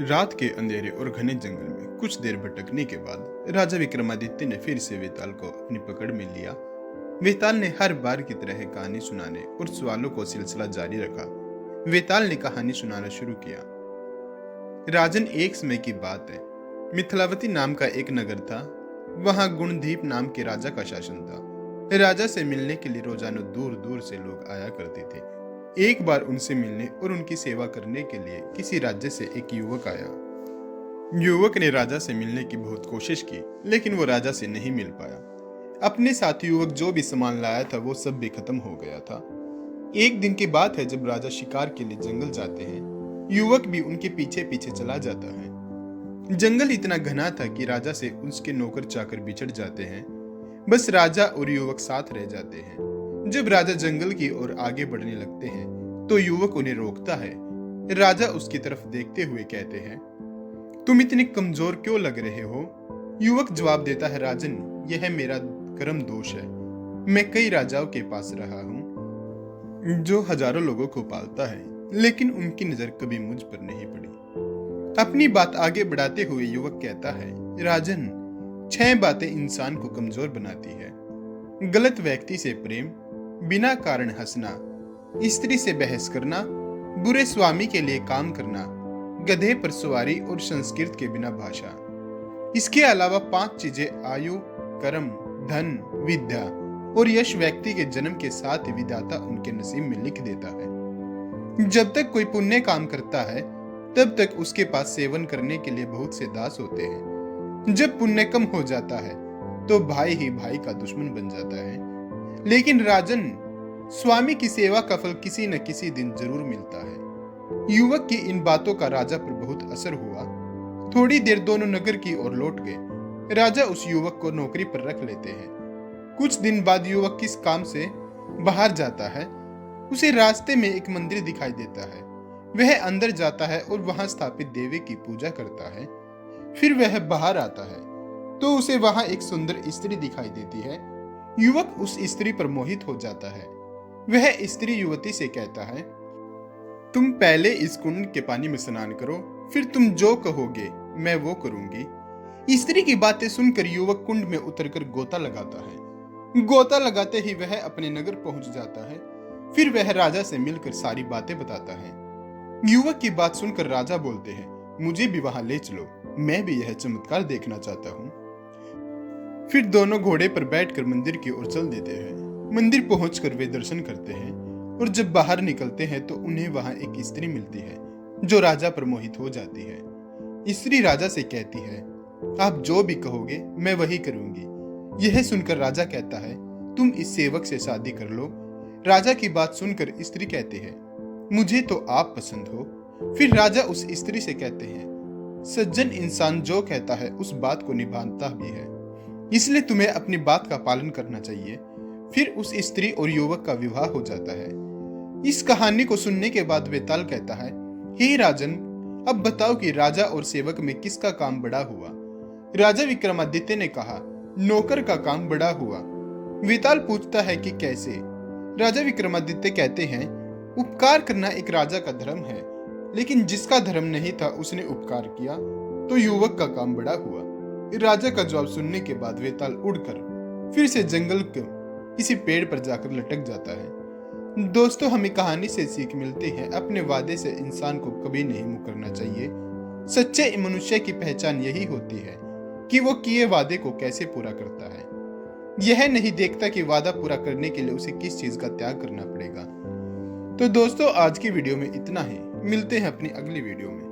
रात के अंधेरे और घने जंगल में कुछ देर भटकने के बाद राजा विक्रमादित्य ने फिर से वेताल को अपनी पकड़ में लिया। वेताल ने हर बार की तरह कहानी सुनाने और सवालों को सिलसिला जारी रखा। वेताल ने कहानी सुनाना शुरू किया। राजन, एक समय की बात है, मिथिलावती नाम का एक नगर था। वहां गुणदीप नाम के राजा का शासन था। राजा से मिलने के लिए रोजाना दूर दूर से लोग आया करते थे। एक बार उनसे मिलने और उनकी सेवा करने के लिए किसी राज्य से एक युवक आया। युवक ने राजा से मिलने की बहुत कोशिश की, लेकिन वो राजा से नहीं मिल पाया। अपने साथ युवक जो भी सामान लाया था वो सब भी खत्म हो गया था। एक दिन की बात है, जब राजा शिकार के लिए जंगल जाते हैं, युवक भी उनके पीछे पीछे चला जाता है। जंगल इतना घना था कि राजा से उसके नौकर चाकर बिछड़ जाते हैं। बस राजा और युवक साथ रह जाते हैं। जब राजा जंगल की ओर आगे बढ़ने लगते हैं, तो युवक उन्हें रोकता है। राजा उसकी तरफ देखते हुए कहते हैं, तुम इतने कमजोर क्यों लग रहे हो? युवक जवाब देता है, राजन, यह मेरा कर्म दोष है। मैं कई राजाओं के पास रहा हूँ जो हजारों लोगों को पालता है, लेकिन उनकी नजर कभी मुझ पर नहीं पड़ी। अपनी बात आगे बढ़ाते हुए युवक कहता है, राजन, 6 बातें इंसान को कमजोर बनाती है। गलत व्यक्ति से प्रेम, बिना कारण हंसना, स्त्री से बहस करना, बुरे स्वामी के लिए काम करना, गधे पर सवारी और संस्कृत के बिना भाषा। इसके अलावा 5 चीजें आयु, कर्म, धन, विद्या और यश व्यक्ति के जन्म के साथ ही विधाता उनके नसीब में लिख देता है। जब तक कोई पुण्य काम करता है, तब तक उसके पास सेवन करने के लिए बहुत से दास होते हैं। जब पुण्य कम हो जाता है, तो भाई ही भाई का दुश्मन बन जाता है। लेकिन राजन, स्वामी की सेवा का फल किसी न किसी दिन जरूर मिलता है। युवक की इन बातों का राजा पर बहुत असर हुआ। थोड़ी देर दोनों नगर की ओर लौट गए। राजा उस युवक को नौकरी पर रख लेते हैं। कुछ दिन बाद युवक किस काम से बाहर जाता है। उसे रास्ते में एक मंदिर दिखाई देता है। वह अंदर जाता है और वहां स्थापित देवी की पूजा करता है। फिर वह बाहर आता है तो उसे वहां एक सुंदर स्त्री दिखाई देती है। युवक उस स्त्री पर मोहित हो जाता है। वह स्त्री युवती से कहता है, तुम पहले इस कुंड के पानी में स्नान करो, फिर तुम जो कहोगे मैं वो करूंगी। स्त्री की बातें सुनकर युवक कुंड में उतरकर गोता लगाता है। गोता लगाते ही वह अपने नगर पहुंच जाता है। फिर वह राजा से मिलकर सारी बातें बताता है। युवक की बात सुनकर राजा बोलते हैं, मुझे भी वहां ले चलो, मैं भी यह चमत्कार देखना चाहता हूँ। फिर दोनों घोड़े पर बैठकर मंदिर की ओर चल देते हैं। मंदिर पहुंचकर वे दर्शन करते हैं और जब बाहर निकलते हैं तो उन्हें वहां एक स्त्री मिलती है जो राजा पर मोहित हो जाती है। स्त्री राजा से कहती है, आप जो भी कहोगे मैं वही करूंगी। यह सुनकर राजा कहता है, तुम इस सेवक से शादी कर लो। राजा की बात सुनकर स्त्री कहती है, मुझे तो आप पसंद हो। फिर राजा उस स्त्री से कहते हैं, सज्जन इंसान जो कहता है उस बात को निभाता भी है, इसलिए तुम्हें अपनी बात का पालन करना चाहिए। फिर उस स्त्री और युवक का विवाह हो जाता है। इस कहानी को सुनने के बाद वेताल कहता है, हे राजन, अब बताओ कि राजा और सेवक में किसका काम बड़ा हुआ? राजा विक्रमादित्य ने कहा, नौकर का काम बड़ा हुआ। वेताल पूछता है कि कैसे? राजा विक्रमादित्य कहते हैं, उपकार करना एक राजा का धर्म है, लेकिन जिसका धर्म नहीं था उसने उपकार किया तो युवक का काम बड़ा हुआ। राजा का जवाब सुनने के बाद वेताल उड़कर फिर से जंगल के किसी पेड़ पर जाकर लटक जाता है। दोस्तों, हमें कहानी से सीख मिलती है, अपने वादे से इंसान को कभी नहीं मुकरना चाहिए। सच्चे मनुष्य की पहचान यही होती है कि वो किए वादे को कैसे पूरा करता है। यह नहीं देखता कि वादा पूरा करने के लिए उसे किस चीज का त्याग करना पड़ेगा। तो दोस्तों, आज की वीडियो में इतना ही। मिलते हैं अपनी अगली वीडियो में।